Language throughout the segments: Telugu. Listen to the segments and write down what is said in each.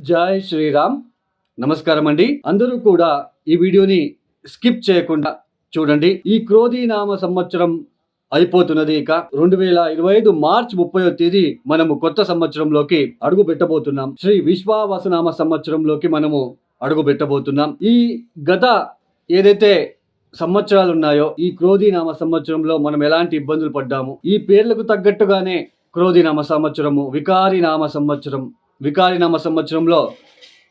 జై శ్రీరామ్. నమస్కారం అండి. అందరూ కూడా ఈ వీడియోని స్కిప్ చేయకుండా చూడండి. ఈ క్రోధీ నామ సంవత్సరం అయిపోతున్నది. ఇక 2025 మార్చి 30వ తేదీ మనము కొత్త సంవత్సరంలోకి అడుగు పెట్టబోతున్నాం. శ్రీ విశ్వావసునామ సంవత్సరంలోకి మనము అడుగు పెట్టబోతున్నాం. ఈ గత ఏదైతే సంవత్సరాలు ఉన్నాయో ఈ క్రోధీ నామ సంవత్సరంలో మనం ఎలాంటి ఇబ్బందులు పడ్డాము, ఈ పేర్లకు తగ్గట్టుగానే క్రోధీ నామ సంవత్సరము, వికారి నామ సంవత్సరంలో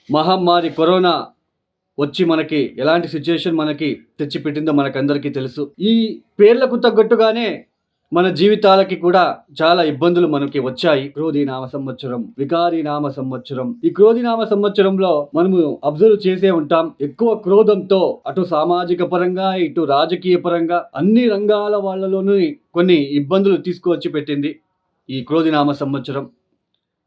మహమ్మారి కరోనా వచ్చి మనకి ఎలాంటి సిచ్యుయేషన్ మనకి తెచ్చిపెట్టిందో మనకందరికీ తెలుసు. ఈ పేర్లకు తగ్గట్టుగానే మన జీవితాలకి కూడా చాలా ఇబ్బందులు మనకి వచ్చాయి. క్రోధీ నామ సంవత్సరం, వికారి నామ సంవత్సరం. ఈ క్రోధీ నామ సంవత్సరంలో మనము అబ్జర్వ్ చేసే ఉంటాం, ఎక్కువ క్రోధంతో అటు సామాజిక పరంగా ఇటు రాజకీయ పరంగా అన్ని రంగాల వాళ్ళలోనూ కొన్ని ఇబ్బందులు తీసుకువచ్చి పెట్టింది ఈ క్రోధీ నామ సంవత్సరం.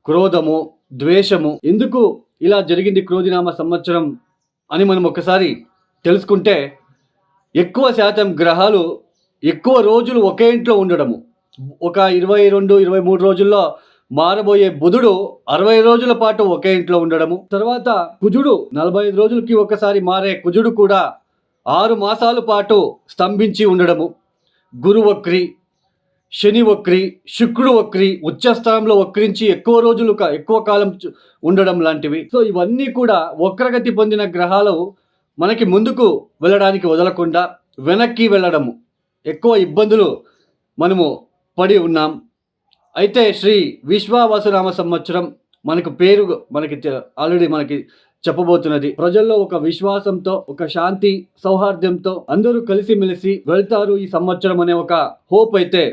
క్రోధము, ద్వేషము, ఎందుకు ఇలా జరిగింది క్రోధీ నామ సంవత్సరం అని మనం ఒకసారి తెలుసుకుంటే, ఎక్కువ శాతం గ్రహాలు ఎక్కువ రోజులు ఒకే ఇంట్లో ఉండడము, ఒక 22-23 రోజుల్లో మారబోయే బుధుడు 60 రోజుల పాటు ఒకే ఇంట్లో ఉండడము, తర్వాత కుజుడు 45 రోజులకి ఒకసారి మారే కుజుడు కూడా 6 మాసాల పాటు స్తంభించి ఉండడము, గురు వక్రి, శని వక్రి, శుక్రుడు వక్రి, ఉచ్చస్థానంలో వక్రించి ఎక్కువ కాలం ఉండడం లాంటివి. సో ఇవన్నీ కూడా వక్రగతి పొందిన గ్రహాలు మనకి ముందుకు వెళ్ళడానికి వదలకుండా వెనక్కి వెళ్ళడము, ఎక్కువ ఇబ్బందులు మనము పడి ఉన్నాం. అయితే శ్రీ విశ్వావసునామ సంవత్సరం మనకు పేరు ఆల్రెడీ మనకి చెప్పబోతున్నది. ప్రజల్లో ఒక విశ్వాసంతో, ఒక శాంతి సౌహార్దంతో అందరూ కలిసిమెలిసి వెళ్తారు ఈ సంవత్సరం అనే ఒక హోప్ అయితే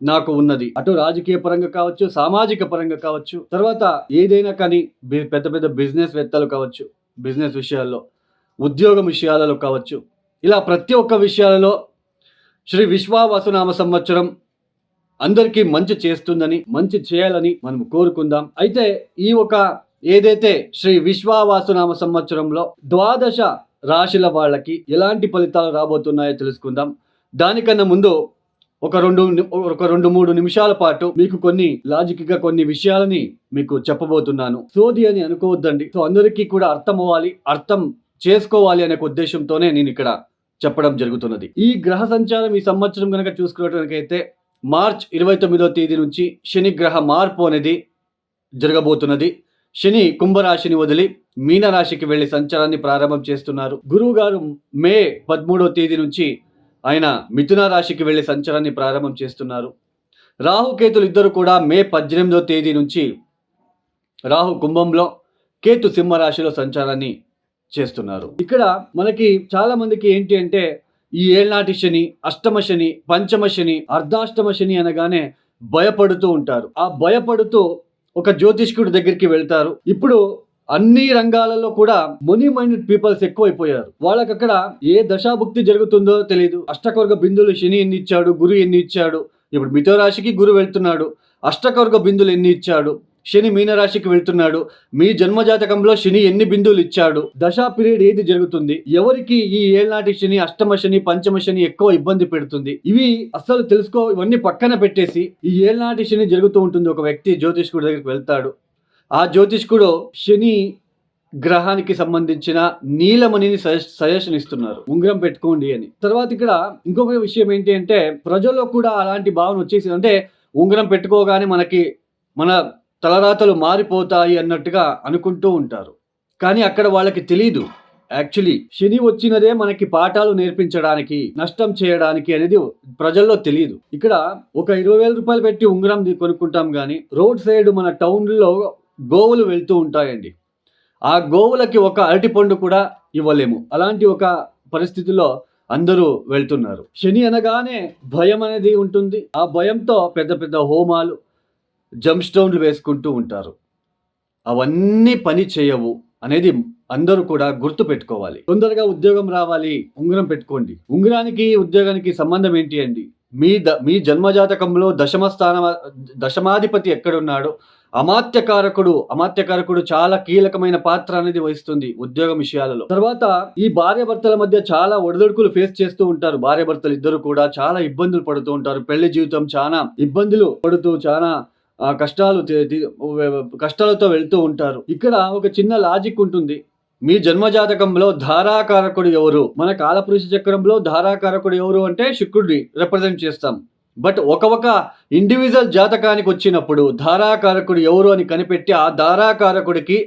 నాకు ఉన్నది. అటు రాజకీయ పరంగా కావచ్చు, సామాజిక పరంగా కావచ్చు, తర్వాత ఏదైనా కానీ పెద్ద పెద్ద బిజినెస్ వేత్తలు కావచ్చు, బిజినెస్ విషయాల్లో, ఉద్యోగం విషయాలలో కావచ్చు, ఇలా ప్రతి ఒక్క విషయాలలో శ్రీ విశ్వావసునామ సంవత్సరం అందరికీ మంచి చేస్తుందని, మంచి చేయాలని మనం కోరుకుందాం. అయితే ఈ ఏదైతే శ్రీ విశ్వావసునామ సంవత్సరంలో 12 రాశుల వాళ్ళకి ఎలాంటి ఫలితాలు రాబోతున్నాయో తెలుసుకుందాం. దానికన్నా ముందు ఒక 2-3 నిమిషాల పాటు మీకు కొన్ని విషయాలని మీకు చెప్పబోతున్నాను. సోది అని అనుకోవద్దండి. సో అందరికీ కూడా అర్థం అవ్వాలి, అర్థం చేసుకోవాలి అనే ఉద్దేశంతోనే నేను ఇక్కడ చెప్పడం జరుగుతున్నది. ఈ గ్రహ సంచారం ఈ సంవత్సరం కనుక చూసుకున్నట్లయితే మార్చ్ 29వ తేదీ నుంచి శని గ్రహ మార్పు అనేది జరగబోతున్నది. శని కుంభరాశిని వదిలి మీనరాశికి వెళ్లి సంచారాన్ని ప్రారంభం చేస్తున్నారు. గురువు గారు మే 13వ తేదీ నుంచి ఆయన మిథున రాశికి వెళ్లి సంచారాన్ని ప్రారంభం చేస్తున్నారు. రాహుకేతులు ఇద్దరు కూడా మే 18వ తేదీ నుంచి రాహు కుంభంలో, కేతు సింహరాశిలో సంచారాన్ని చేస్తున్నారు. ఇక్కడ మనకి చాలా మందికి ఏంటి అంటే, ఈ ఏళ్నాటి శని, అష్టమ శని, పంచమ శని, అర్ధాష్టమ శని అనగానే భయపడుతూ ఉంటారు. ఆ భయపడుతూ ఒక జ్యోతిష్కుడి దగ్గరికి వెళ్తారు. ఇప్పుడు అన్ని రంగాలలో కూడా మనీ మైండెడ్ పీపుల్స్ ఎక్కువైపోయారు. వాళ్ళకి అక్కడ ఏ దశాభుక్తి జరుగుతుందో తెలియదు. అష్టకవర్గ బిందులు శని ఎన్ని ఇచ్చాడు, గురు ఎన్ని ఇచ్చాడు, ఇప్పుడు మిథున రాశికి గురు వెళ్తున్నాడు, అష్టకవర్గ బిందులు ఎన్ని ఇచ్చాడు, శని మీనరాశికి వెళ్తున్నాడు, మీ జన్మజాతకంలో శని ఎన్ని బిందువులు ఇచ్చాడు, దశా పీరియడ్ ఏది జరుగుతుంది, ఎవరికి ఈ ఏళ్నాటి శని, అష్టమ శని, పంచమ శని ఎక్కువ ఇబ్బంది పెడుతుంది, ఇవి అస్సలు తెలుసుకో. ఇవన్నీ పక్కన పెట్టేసి ఈ ఏళ్నాటి శని జరుగుతూ ఉంటుంది. ఒక వ్యక్తి జ్యోతిష్కుడి దగ్గరికి వెళ్తాడు. ఆ జ్యోతిష్కుడు శని గ్రహానికి సంబంధించిన నీలమణిని సజెషన్ ఇస్తున్నారు, ఉంగరం పెట్టుకోండి అని. తర్వాత ఇక్కడ ఇంకొక విషయం ఏంటి అంటే, ప్రజల్లో కూడా అలాంటి భావన వచ్చేసి, అంటే ఉంగరం పెట్టుకోగానే మన తలరాతలు మారిపోతాయి అన్నట్టుగా అనుకుంటూ ఉంటారు. కానీ అక్కడ వాళ్ళకి తెలీదు, యాక్చువల్లీ శని వచ్చినదే మనకి పాఠాలు నేర్పించడానికి, నష్టం చేయడానికి అనేది ప్రజల్లో తెలియదు. ఇక్కడ ఒక 20,000 రూపాయలు పెట్టి ఉంగరం కొనుక్కుంటాం కానీ రోడ్ సైడ్ మన టౌన్లో గోవులు వెళ్తూ ఉంటాయండి. ఆ గోవులకి ఒక అరటిపండు కూడా ఇవ్వలేము. అలాంటి ఒక పరిస్థితిలో అందరూ వెళ్తున్నారు. శని అనగానే భయం అనేది ఉంటుంది. ఆ భయంతో పెద్ద పెద్ద హోమాలు, జంప్ స్టోన్లు వేసుకుంటూ ఉంటారు. అవన్నీ పని చేయవు అనేది అందరూ కూడా గుర్తు పెట్టుకోవాలి. తొందరగా ఉద్యోగం రావాలి, ఉంగరం పెట్టుకోండి. ఉంగరానికి ఉద్యోగానికి సంబంధం ఏంటి అండి? మీ జన్మజాతకంలో దశమాధిపతి ఎక్కడున్నాడో, అమాత్యకారకుడు చాలా కీలకమైన పాత్ర అనేది వహిస్తుంది ఉద్యోగం విషయాలలో. తర్వాత ఈ భార్యాభర్తల మధ్య చాలా ఒడిదొడుకులు ఫేస్ చేస్తూ ఉంటారు. భార్యాభర్తలు ఇద్దరు కూడా చాలా ఇబ్బందులు పడుతూ ఉంటారు. పెళ్లి జీవితం చాలా ఇబ్బందులు పడుతూ చాలా కష్టాలతో వెళ్తూ ఉంటారు. ఇక్కడ ఒక చిన్న లాజిక్ ఉంటుంది. మీ జన్మ జాతకంలో ధారాకారకుడు ఎవరు? మన కాలపురుష చక్రంలో ధారాకారకుడు ఎవరు అంటే శుక్రుడిని రిప్రజెంట్ చేస్తాం. బట్ ఒక ఇండివిజువల్ జాతకానికి వచ్చినప్పుడు ధారాకారకుడు ఎవరు అని కనిపెట్టి ఆ ధారాకారకుడికి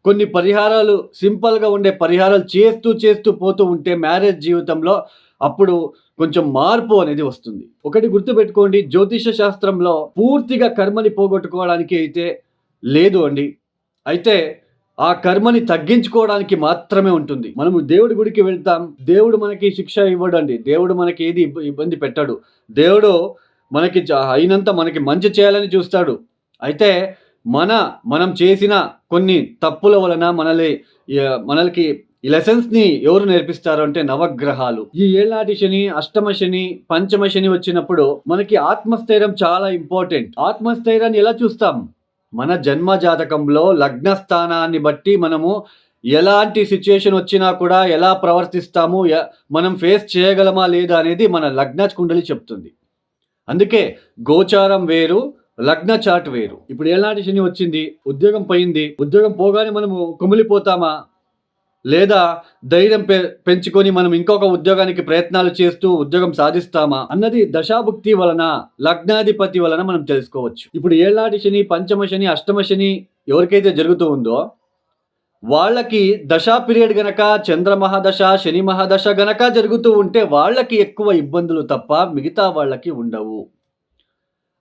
కొన్ని పరిహారాలు, సింపుల్గా ఉండే పరిహారాలు చేస్తూ పోతూ ఉంటే మ్యారేజ్ జీవితంలో అప్పుడు కొంచెం మార్పు అనేది వస్తుంది. ఒకటి గుర్తుపెట్టుకోండి, జ్యోతిష శాస్త్రంలో పూర్తిగా కర్మని పోగొట్టుకోవడానికి అయితే లేదు అండి. అయితే ఆ కర్మని తగ్గించుకోవడానికి మాత్రమే ఉంటుంది. మనము దేవుడి గుడికి వెళ్తాం, దేవుడు మనకి శిక్ష ఇవ్వడండి. దేవుడు మనకి ఏది ఇబ్బంది పెట్టాడు. దేవుడు మనకి అయినంత మనకి మంచి చేయాలని చూస్తాడు. అయితే మనం చేసిన కొన్ని తప్పుల వలన మనకి ఈ లెసన్స్ని ఎవరు నేర్పిస్తారు అంటే నవగ్రహాలు. ఈ ఏళ్ళనాటి శని, అష్టమ శని, పంచమ శని వచ్చినప్పుడు మనకి ఆత్మస్థైర్యం చాలా ఇంపార్టెంట్. ఆత్మస్థైర్యాన్ని ఎలా చూస్తాం? మన జన్మ జాతకంలో లగ్న స్థానాన్ని బట్టి మనము ఎలాంటి సిచ్యుయేషన్ వచ్చినా కూడా ఎలా ప్రవర్తిస్తాము, మనం ఫేస్ చేయగలమా లేదా అనేది మన లగ్న కుండలి చెప్తుంది. అందుకే గోచారం వేరు, లగ్న చాట్ వేరు. ఇప్పుడు ఏళ్ళనాటి శని వచ్చింది, ఉద్యోగం పోయింది. ఉద్యోగం పోగానే మనము కుమిలిపోతామా, లేదా ధైర్యం పెంచుకొని మనం ఇంకొక ఉద్యోగానికి ప్రయత్నాలు చేస్తూ ఉద్యోగం సాధిస్తామా అన్నది దశాభుక్తి వలన, లగ్నాధిపతి వలన మనం తెలుసుకోవచ్చు. ఇప్పుడు ఏళ్ళనాటి శని, పంచమ శని, అష్టమ శని ఎవరికైతే జరుగుతూ ఉందో వాళ్ళకి దశా పీరియడ్ గనక, చంద్ర మహాదశ, శని మహాదశ గనక జరుగుతూ ఉంటే వాళ్ళకి ఎక్కువ ఇబ్బందులు తప్ప మిగతా వాళ్ళకి ఉండవు.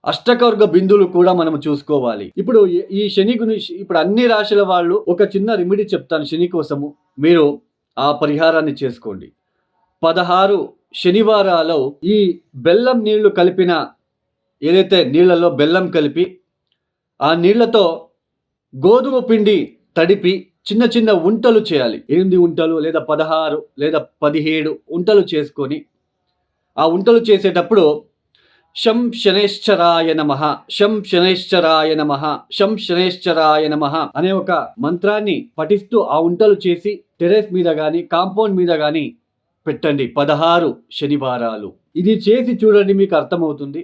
అష్టకవర్గ బిందువులు కూడా మనం చూసుకోవాలి. ఇప్పుడు ఈ శని గురించి ఇప్పుడు అన్ని రాశుల వాళ్ళు ఒక చిన్న రెమెడీ చెప్తాను శని కోసము. మీరు ఆ పరిహారాన్ని చేసుకోండి. 16 శనివారాలు ఈ బెల్లం నీళ్లు కలిపిన, ఏదైతే నీళ్లలో బెల్లం కలిపి ఆ నీళ్లతో గోధుమ పిండి తడిపి చిన్న చిన్న ఉంటలు చేయాలి. 8 ఉంటలు లేదా 16 లేదా 17 ఉంటలు చేసుకొని ఆ ఉంటలు చేసేటప్పుడు శం శనైశ్చరాయ నమః, శం శనైశ్చరాయ నమః, శం శనైశ్చరాయ నమః అనే ఒక మంత్రాన్ని పఠిస్తూ ఆ ఉంటలు చేసి టెరెస్ మీద కానీ కాంపౌండ్ మీద కానీ పెట్టండి 16 శనివారాలు. ఇది చేసి చూడండి, మీకు అర్థమవుతుంది.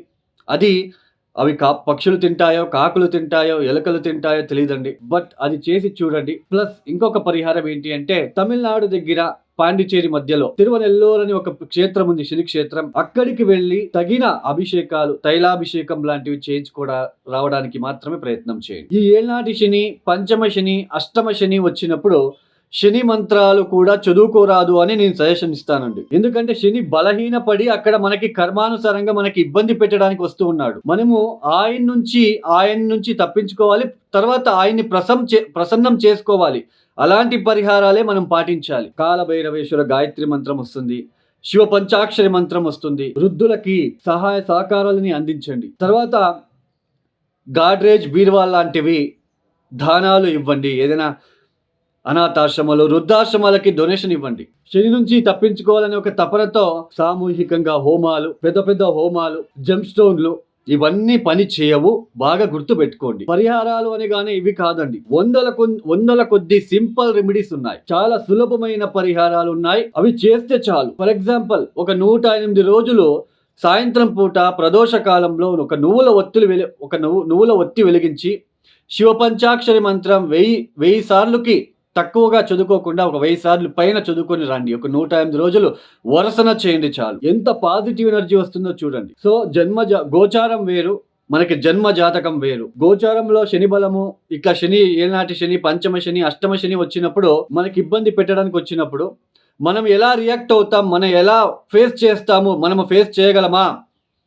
అవి పక్షులు తింటాయో, కాకులు తింటాయో, ఎలుకలు తింటాయో తెలియదండి. బట్ అది చేసి చూడండి. ప్లస్ ఇంకొక పరిహారం ఏంటి అంటే, తమిళనాడు దగ్గర పాండిచేరి మధ్యలో తిరువనెల్లూరు అని ఒక క్షేత్రం ఉంది, శని క్షేత్రం. అక్కడికి వెళ్ళి తగిన అభిషేకాలు, తైలాభిషేకం లాంటివి చేయించుకోవడా రావడానికి మాత్రమే ప్రయత్నం చేయండి. ఈ ఏళ్ళనాటి శని, పంచమ శని, అష్టమ శని వచ్చినప్పుడు శని మంత్రాలు కూడా చదువుకోరాదు అని నేను సజెషన్ ఇస్తానండి. ఎందుకంటే శని బలహీనపడి అక్కడ మనకి కర్మానుసారంగా మనకి ఇబ్బంది పెట్టడానికి వస్తూ ఉన్నాడు. మనము ఆయన నుంచి తప్పించుకోవాలి, తర్వాత ఆయన్ని ప్రసన్నం చేసుకోవాలి. అలాంటి పరిహారాలే మనం పాటించాలి. కాలభైరవేశ్వర గాయత్రి మంత్రం వస్తుంది, శివ పంచాక్షరి మంత్రం వస్తుంది. వృద్ధులకి సహాయ సహకారాలని అందించండి. తర్వాత గాడ్రేజ్, బీర్వా లాంటివి దానాలు ఇవ్వండి. ఏదైనా అనాథాశ్రమాలు, వృద్ధాశ్రమాలకి డొనేషన్ ఇవ్వండి. శని నుంచి తప్పించుకోవాలనే ఒక తపనతో సామూహికంగా హోమాలు, పెద్ద హోమాలు, జెమ్ స్టోన్లు ఇవన్నీ పని చేయవు. బాగా గుర్తు పెట్టుకోండి. పరిహారాలు అనగానే ఇవి కాదండి, వందల కొద్ది సింపుల్ రెమెడీస్ ఉన్నాయి. చాలా సులభమైన పరిహారాలు ఉన్నాయి, అవి చేస్తే చాలు. ఫర్ ఎగ్జాంపుల్, ఒక 108 రోజులు సాయంత్రం పూట ప్రదోష కాలంలో ఒక నువ్వుల ఒత్తి వెలిగించి శివ పంచాక్షరి మంత్రం 1000 సార్లుకి తక్కువగా చదువుకోకుండా ఒక 1000 సార్లు పైన చదువుకొని రండి. ఒక 108 రోజులు వరుసన చేయండి చాలు. ఎంత పాజిటివ్ ఎనర్జీ వస్తుందో చూడండి. సో గోచారం వేరు, మనకి జన్మ జాతకం వేరు. గోచారంలో శని బలము, ఇట్లా శని, ఏళ్ళనాటి శని, పంచమ శని, అష్టమ శని వచ్చినప్పుడు మనకి ఇబ్బంది పెట్టడానికి వచ్చినప్పుడు మనం ఎలా రియాక్ట్ అవుతాం, మనం ఎలా ఫేస్ చేస్తాము, మనము ఫేస్ చేయగలమా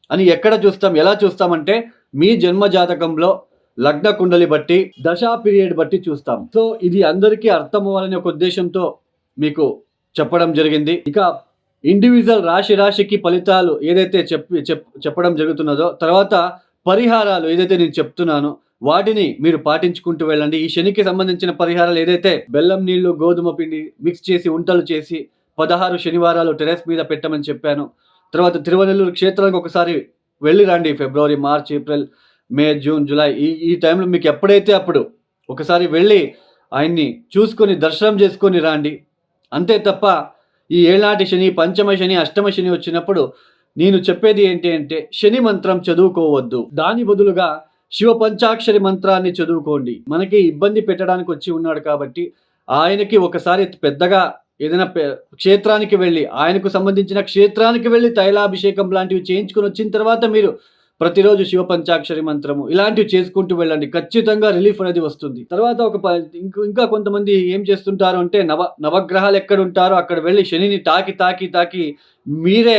అని ఎక్కడ చూస్తాం, ఎలా చూస్తామంటే మీ జన్మ జాతకంలో లగ్న కుండలి బట్టి, దశా పీరియడ్ బట్టి చూస్తాం. సో ఇది అందరికీ అర్థం అవ్వాలనే ఒక ఉద్దేశంతో మీకు చెప్పడం జరిగింది. ఇక ఇండివిజువల్ రాశికి ఫలితాలు ఏదైతే చెప్పడం జరుగుతున్నదో, తర్వాత పరిహారాలు ఏదైతే నేను చెప్తున్నానో వాటిని మీరు పాటించుకుంటూ వెళ్ళండి. ఈ శనికి సంబంధించిన పరిహారాలు ఏదైతే బెల్లం నీళ్లు, గోధుమ పిండి మిక్స్ చేసి ఉంటలు చేసి 16 శనివారాలు టెరెస్ మీద పెట్టమని చెప్పాను. తర్వాత తిరువనెల్లూరు క్షేత్రానికి ఒకసారి వెళ్ళి రండి. ఫిబ్రవరి, మార్చ్, ఏప్రిల్, మే, జూన్, జూలై ఈ టైంలో మీకు ఎప్పుడైతే అప్పుడు ఒకసారి వెళ్ళి ఆయన్ని చూసుకొని దర్శనం చేసుకొని రండి. అంతే తప్ప ఈ ఏళ్ళనాటి శని, పంచమ శని, అష్టమ శని వచ్చినప్పుడు నేను చెప్పేది ఏంటి అంటే శని మంత్రం చదువుకోవద్దు. దాని బదులుగా శివ పంచాక్షరి మంత్రాన్ని చదువుకోండి. మనకి ఇబ్బంది పెట్టడానికి వచ్చి ఉన్నాడు కాబట్టి ఆయనకి ఒకసారి పెద్దగా ఏదైనా క్షేత్రానికి వెళ్ళి, ఆయనకు సంబంధించిన క్షేత్రానికి వెళ్ళి తైలాభిషేకం లాంటివి చేయించుకొని వచ్చిన తర్వాత మీరు ప్రతిరోజు శివ పంచాక్షరి మంత్రము ఇలాంటివి చేసుకుంటూ వెళ్ళండి. ఖచ్చితంగా రిలీఫ్ అనేది వస్తుంది. తర్వాత ఇంకా కొంతమంది ఏం చేస్తుంటారు అంటే నవగ్రహాలు ఎక్కడుంటారో అక్కడ వెళ్ళి శనిని తాకి మీరే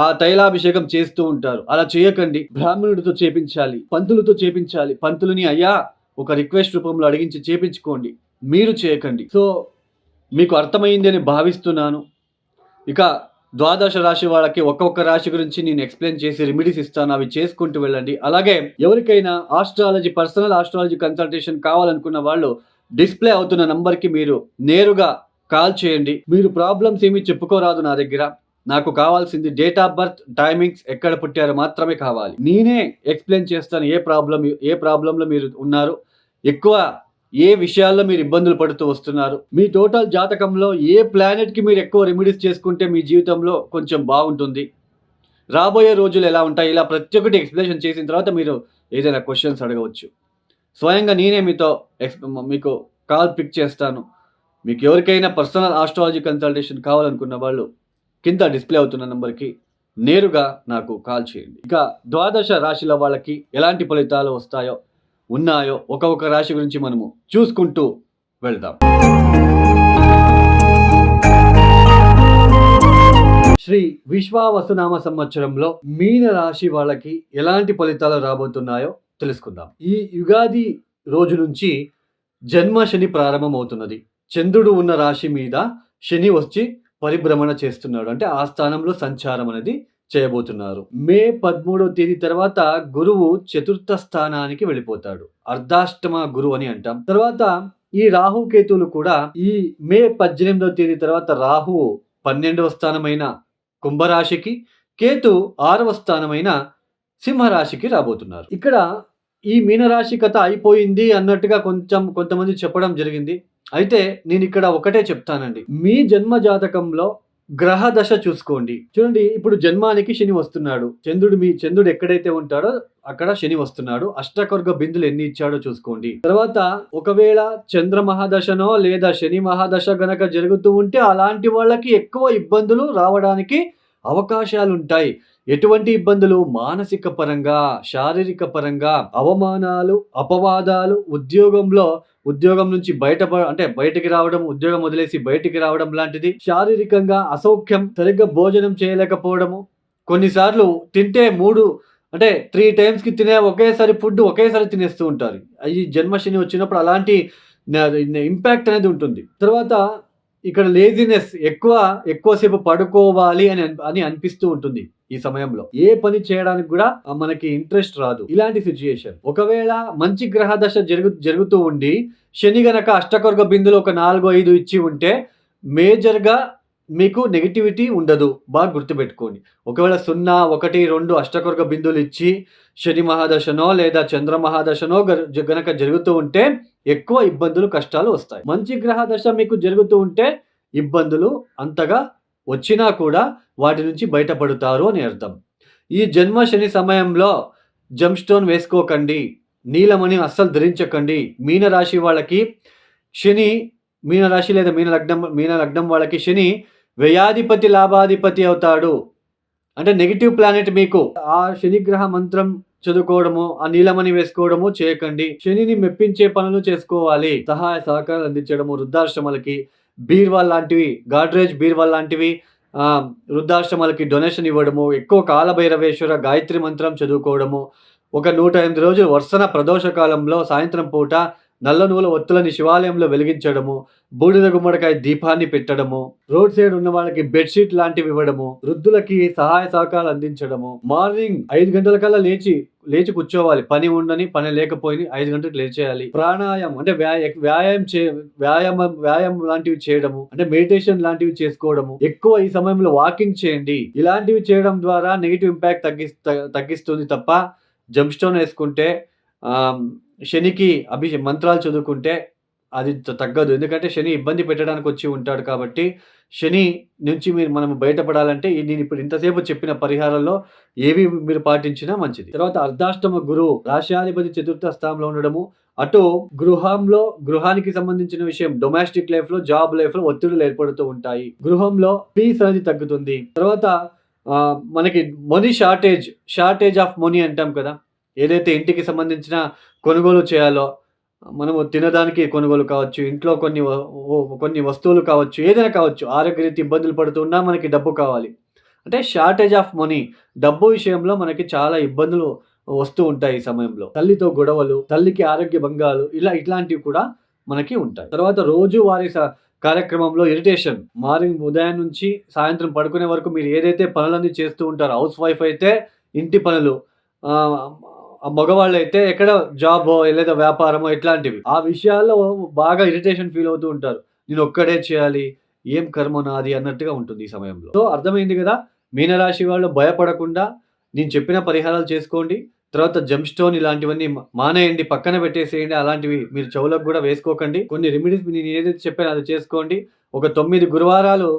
ఆ తైలాభిషేకం చేస్తూ ఉంటారు. అలా చేయకండి. బ్రాహ్మణుడితో చేపించాలి, పంతులతో చేపించాలి. పంతులని అయ్యా ఒక రిక్వెస్ట్ రూపంలో అడిగించి చేపించుకోండి, మీరు చేయకండి. సో మీకు అర్థమైంది అని భావిస్తున్నాను. ఇక ద్వాదశ రాశి వాళ్ళకి ఒక్కొక్క రాశి గురించి నేను ఎక్స్ప్లెయిన్ చేసి రెమెడీస్ ఇస్తాను, అవి చేసుకుంటూ వెళ్ళండి. అలాగే ఎవరికైనా పర్సనల్ ఆస్ట్రాలజీ కన్సల్టేషన్ కావాలనుకున్న వాళ్ళు డిస్ప్లే అవుతున్న నంబర్కి మీరు నేరుగా కాల్ చేయండి. మీరు ప్రాబ్లమ్స్ ఏమీ చెప్పుకోరాదు నా దగ్గర. నాకు కావాల్సింది డేట్ ఆఫ్ బర్త్, టైమింగ్స్, ఎక్కడ పుట్టారో మాత్రమే కావాలి. నేనే ఎక్స్ప్లెయిన్ చేస్తాను ఏ ప్రాబ్లంలో మీరు ఉన్నారు, ఎక్కువ ఏ విషయాల్లో మీరు ఇబ్బందులు పడుతూ వస్తున్నారు, మీ టోటల్ జాతకంలో ఏ ప్లానెట్కి మీరు ఎక్కువ రెమెడీస్ చేసుకుంటే మీ జీవితంలో కొంచెం బాగుంటుంది, రాబోయే రోజులు ఎలా ఉంటాయి, ఇలా ప్రతి ఒక్కటి ఎక్స్ప్లెనేషన్ చేసిన తర్వాత మీరు ఏదైనా క్వశ్చన్స్ అడగవచ్చు. స్వయంగా నేనే మీకు కాల్ పిక్ చేస్తాను. మీకు ఎవరికైనా పర్సనల్ ఆస్ట్రాలజీ కన్సల్టేషన్ కావాలనుకున్న వాళ్ళు కింద డిస్ప్లే అవుతున్న నెంబర్కి నేరుగా నాకు కాల్ చేయండి. ఇక ద్వాదశ రాశిల వాళ్ళకి ఎలాంటి ఫలితాలు ఉన్నాయో ఒక్కొక్క రాశి గురించి మనము చూసుకుంటూ వెళ్దాం. శ్రీ విశ్వావసునామ సంవత్సరంలో మీన రాశి వాళ్ళకి ఎలాంటి ఫలితాలు రాబోతున్నాయో తెలుసుకుందాం. ఈ యుగాది రోజు నుంచి జన్మ శని ప్రారంభమవుతున్నది. చంద్రుడు ఉన్న రాశి మీద శని వచ్చి పరిభ్రమణ చేస్తున్నాడు. అంటే ఆ స్థానంలో సంచారం అనేది చేయబోతున్నారు. మే 13వ తేదీ తర్వాత గురువు చతుర్థ స్థానానికి వెళ్ళిపోతాడు. అర్ధాష్టమ గురువు అని అంటాం. తర్వాత ఈ రాహుకేతువులు కూడా ఈ మే 18వ తేదీ తర్వాత రాహువు 12వ స్థానమైన కుంభరాశికి, కేతు 6వ స్థానమైన సింహరాశికి రాబోతున్నారు. ఇక్కడ ఈ మీనరాశి కథ అయిపోయింది అన్నట్టుగా కొంతమంది చెప్పడం జరిగింది. అయితే నేను ఇక్కడ ఒకటే చెప్తానండి. మీ జన్మ జాతకంలో గ్రహ దశ చూసుకోండి. చూడండి, ఇప్పుడు జన్మానికి శని వస్తున్నాడు. చంద్రుడు ఎక్కడైతే ఉంటాడో అక్కడ శని వస్తున్నాడు. అష్టకొర్గ బిందులు ఎన్ని ఇచ్చాడో చూసుకోండి. తర్వాత ఒకవేళ చంద్ర మహాదశనో లేదా శని మహాదశ గనక జరుగుతూ ఉంటే అలాంటి వాళ్ళకి ఎక్కువ ఇబ్బందులు రావడానికి అవకాశాలు ఉంటాయి. ఎటువంటి ఇబ్బందులు? మానసిక పరంగా, శారీరక పరంగా, అవమానాలు, అపవాదాలు, ఉద్యోగం నుంచి బయటికి రావడం, ఉద్యోగం వదిలేసి బయటికి రావడం లాంటిది, శారీరకంగా అసౌఖ్యం, సరిగ్గా భోజనం చేయలేకపోవడము, కొన్నిసార్లు తింటే 3 టైమ్స్కి తినే ఫుడ్ ఒకేసారి తినేస్తూ ఉంటారు. ఈ జన్మశని వచ్చినప్పుడు అలాంటి ఇంపాక్ట్ అనేది ఉంటుంది. తర్వాత ఇక్కడ లేజినెస్, ఎక్కువసేపు పడుకోవాలి అని అనిపిస్తూ ఉంటుంది. ఈ సమయంలో ఏ పని చేయడానికి కూడా మనకి ఇంట్రెస్ట్ రాదు. ఇలాంటి సిచ్యుయేషన్. ఒకవేళ మంచి గ్రహ దశ జరుగుతూ ఉండి శని గనక అష్టకొర్గ బిందులు ఒక 4-5 ఇచ్చి ఉంటే మేజర్గా మీకు నెగిటివిటీ ఉండదు. బాగా గుర్తుపెట్టుకోండి. ఒకవేళ 0, 1, 2 అష్టకొర్గ బిందులు ఇచ్చి శని మహాదశనో లేదా చంద్ర మహాదశనో గనక జరుగుతూ ఉంటే ఎక్కువ ఇబ్బందులు, కష్టాలు వస్తాయి. మంచి గ్రహ దశ మీకు జరుగుతూ ఉంటే ఇబ్బందులు అంతగా వచ్చినా కూడా వాటి నుంచి బయటపడతారు అని అర్థం. ఈ జన్మ శని సమయంలో జమ్ స్టోన్ వేసుకోకండి, నీలమణి అస్సలు ధరించకండి. మీనరాశి వాళ్ళకి శని, మీనరాశి లేదా మీన లగ్నం వాళ్ళకి శని వ్యయాధిపతి, లాభాధిపతి అవుతాడు. అంటే నెగిటివ్ ప్లానెట్. మీకు ఆ శనిగ్రహ మంత్రం చదువుకోవడము, ఆ నీలమణి వేసుకోవడము చేయకండి. శనిని మెప్పించే పనులు చేసుకోవాలి. సహాయ సహకారాలు అందించడము, వృద్ధాశ్రమాలకి బీర్వాల్ లాంటివి, గాడ్రేజ్ బీర్వాల్ లాంటివి వృద్ధాశ్రమాలకి డొనేషన్ ఇవ్వడము, ఎక్కువ కాలభైరవేశ్వర గాయత్రి మంత్రం చదువుకోవడము, ఒక 108 రోజులు వర్షన ప్రదోష కాలంలో సాయంత్రం పూట నల్ల నువ్వుల ఒత్తులని శివాలయంలో వెలిగించడము, బూడిద గుమ్మడికాయ దీపాన్ని పెట్టడము, రోడ్ సైడ్ ఉన్న వాళ్ళకి బెడ్షీట్ లాంటివి ఇవ్వడము, వృద్ధులకి సహాయ సహకారాలు అందించడము, మార్నింగ్ 5 గంటల కల్లా లేచి కూర్చోవాలి. పని లేకపోయి 5 గంటలకు లేచేయాలి. ప్రాణాయామం అంటే వ్యాయామం లాంటివి చేయడము, అంటే మెడిటేషన్ లాంటివి చేసుకోవడము, ఎక్కువ ఈ సమయంలో వాకింగ్ చేయండి. ఇలాంటివి చేయడం ద్వారా నెగిటివ్ ఇంపాక్ట్ తగ్గిస్తుంది తప్ప జమ్ స్టోన్ వేసుకుంటే, శనికి మంత్రాలు చదువుకుంటే అది తగ్గదు. ఎందుకంటే శని ఇబ్బంది పెట్టడానికి వచ్చి ఉంటాడు కాబట్టి శని నుంచి మనం బయటపడాలంటే నేను ఇప్పుడు ఇంతసేపు చెప్పిన పరిహారాల్లో ఏవి మీరు పాటించినా మంచిది. తర్వాత అర్ధాష్టమ గురువు రాశ్యాధిపతి చతుర్థ స్థానంలో ఉండడము, అటు గృహానికి సంబంధించిన విషయం డొమెస్టిక్ లైఫ్‌లో, జాబ్ లైఫ్‌లో ఒత్తిడులు ఏర్పడుతూ ఉంటాయి. గృహంలో పీస్ అనేది తగ్గుతుంది. తర్వాత మనకి షార్టేజ్ ఆఫ్ మనీ అంటాం కదా! ఏదైతే ఇంటికి సంబంధించిన కొనుగోలు చేయాలో, మనము తినడానికి కొనుగోలు కావచ్చు, ఇంట్లో కొన్ని వస్తువులు కావచ్చు, ఏదైనా కావచ్చు. ఆరోగ్యరీత్యా ఇబ్బందులు పడుతున్నా మనకి డబ్బు కావాలి. అంటే షార్టేజ్ ఆఫ్ మనీ, డబ్బు విషయంలో మనకి చాలా ఇబ్బందులు వస్తూ ఉంటాయి ఈ సమయంలో. తల్లితో గొడవలు, తల్లికి ఆరోగ్య భంగాలు ఇట్లాంటివి కూడా మనకి ఉంటాయి. తర్వాత రోజువారీ కార్యక్రమంలో ఇరిటేషన్. మార్నింగ్ ఉదయం నుంచి సాయంత్రం పడుకునే వరకు మీరు ఏదైతే పనులన్నీ చేస్తూ ఉంటారో, హౌస్ వైఫ్ అయితే ఇంటి పనులు, ఆహ్, మగవాళ్ళైతే ఎక్కడ జాబో లేదా వ్యాపారమో ఇట్లాంటివి. ఆ విషయాల్లో బాగా ఇరిటేషన్ ఫీల్ అవుతూ ఉంటారు. నేనొక్కడే చేయాలి, ఏం కర్మ నాది అన్నట్టుగా ఉంటుంది ఈ సమయంలో. సో, అర్థమైంది గదా! మీనరాశి వాళ్ళు భయపడకుండా నేను చెప్పిన పరిహారాలు చేసుకోండి. తర్వాత జెమ్ స్టోన్ ఇలాంటివన్నీ మానేయండి. పక్కన పెట్టేసేయండి. అలాంటివి మీరు చెవులకు గూడా వేసుకోకండి. కొన్ని రెమెడీస్ నేను ఏదైతే చెప్పానో అది చేసుకోండి. ఒక 9 గురువారాలు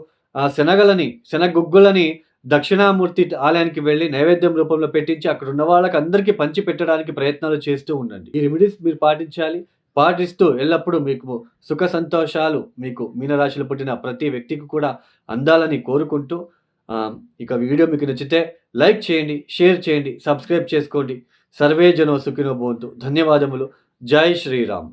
శనగగుగ్గులని దక్షిణామూర్తి ఆలయానికి వెళ్లి నైవేద్యం రూపంలో పెట్టించి అక్కడున్న వాళ్ళకందరికీ పంచి పెట్టడానికి ప్రయత్నాలు చేస్తూ ఉండండి. ఈ రెమెడీస్ మీరు పాటించాలి. పాటిస్తూ ఎల్లప్పుడూ మీకు సుఖ సంతోషాలు మీకు మీనరాశిలో పుట్టిన ప్రతి వ్యక్తికి కూడా అందాలని కోరుకుంటూ ఇక వీడియో మీకు నచ్చితే లైక్ చేయండి, షేర్ చేయండి, సబ్స్క్రైబ్ చేసుకోండి. సర్వే జనో సుఖినో భవంతు. ధన్యవాదములు. జై శ్రీరామ్.